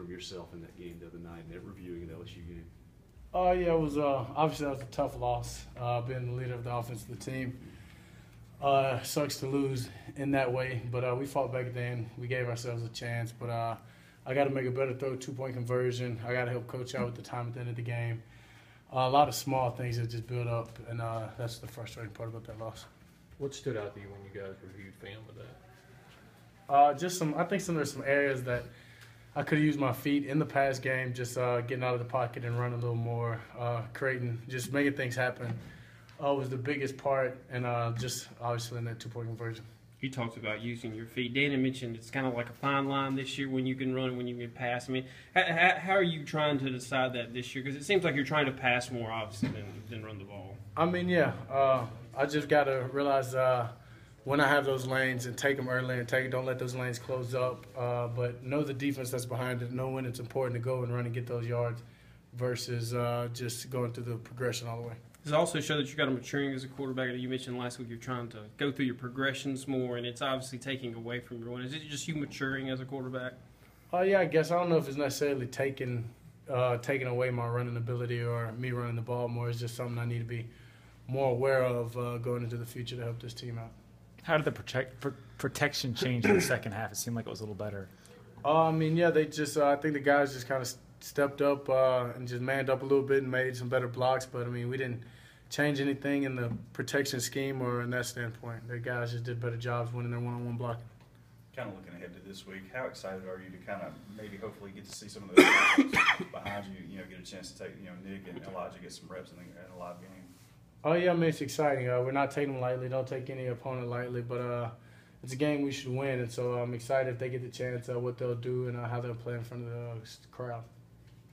from yourself in that game the other night and reviewing the LSU game? Yeah, it was obviously that was a tough loss. Being the leader of the offense of the team, sucks to lose in that way. But we fought back then. We gave ourselves a chance. But I got to make a better throw, 2-point conversion. I got to help coach out with the time at the end of the game. A lot of small things that just build up, and that's the frustrating part about that loss. What stood out to you when you guys reviewed film with that? I think there's some areas that I could have used my feet in the pass game, just getting out of the pocket and running a little more, creating, just making things happen was the biggest part, and just obviously in that 2-point conversion. You talked about using your feet. Danny mentioned it's kind of like a fine line this year when you can run and when you can pass. I mean, how are you trying to decide that this year? Because it seems like you're trying to pass more, obviously, than run the ball. I mean, yeah. I just got to realize when I have those lanes and take them early and don't let those lanes close up. But know the defense that's behind it. Know when it's important to go and run and get those yards versus just going through the progression all the way. Does it also show that you got a maturing as a quarterback? You mentioned last week you're trying to go through your progressions more, and it's obviously taking away from your win. Is it just you maturing as a quarterback? Yeah, I guess. I don't know if it's necessarily taking away my running ability or me running the ball more. It's just something I need to be more aware of going into the future to help this team out. How did the protection change in the second half? It seemed like it was a little better. I mean, yeah, they just I think the guys just kind of stepped up and just manned up a little bit and made some better blocks. But, I mean, we didn't change anything in the protection scheme or in that standpoint. The guys just did better jobs winning their one-on-one blocking. Kind of looking ahead to this week, how excited are you to kind of maybe hopefully get to see some of those guys behind you, get a chance to take, Nick and Elijah get some reps in a live game? Oh, yeah, I mean, it's exciting. We're not taking them lightly. Don't take any opponent lightly. But it's a game we should win, and so I'm excited if they get the chance, what they'll do and how they'll play in front of the crowd.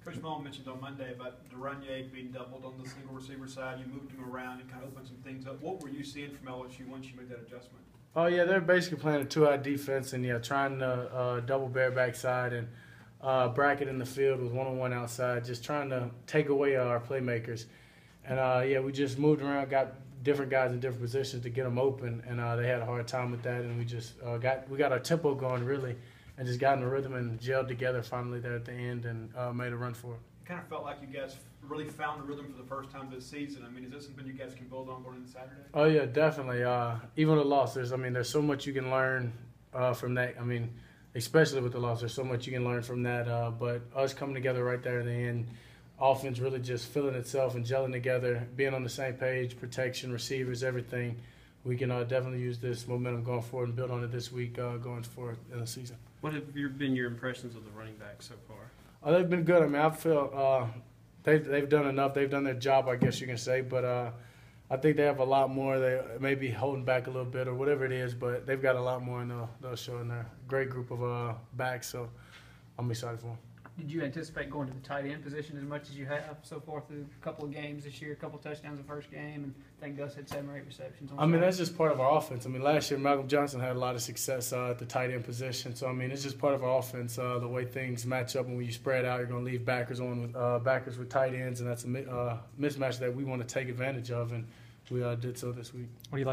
Coach Mullen mentioned on Monday about Duranye being doubled on the single receiver side. You moved him around and kind of opened some things up. What were you seeing from LSU once you made that adjustment? Oh, yeah, they're basically playing a 2-high defense and, trying to double bareback side and bracket in the field with one-on-one outside, just trying to take away our playmakers. And, we just moved around, got different guys in different positions to get them open, and they had a hard time with that. And we just got our tempo going, really, and just got in the rhythm and gelled together finally there at the end and made a run for it. It kind of felt like you guys really found the rhythm for the first time this season. I mean, is this something you guys can build on going into Saturday? Oh, yeah, definitely. Even with the loss, there's so much you can learn from that. I mean, especially with the loss, there's so much you can learn from that. But us coming together right there in the end, offense really just filling itself and gelling together, being on the same page, protection, receivers, everything. We can definitely use this momentum going forward and build on it this week going forward in the season. What have been your impressions of the running backs so far? They've been good. I mean, I feel they've done enough. They've done their job, I guess you can say. But I think they have a lot more. They may be holding back a little bit or whatever it is, but they've got a lot more, and they'll show in there. Great group of backs, so I'm excited for them. Did you anticipate going to the tight end position as much as you have so far through a couple of games this year, a couple of touchdowns the first game, and I think Gus had 7 or 8 receptions on Saturday? That's just part of our offense. Last year Malcolm Johnson had a lot of success at the tight end position. So, it's just part of our offense, the way things match up. And when you spread out, you're going to leave backers with tight ends, and that's a mismatch that we want to take advantage of, and we did so this week. What do you like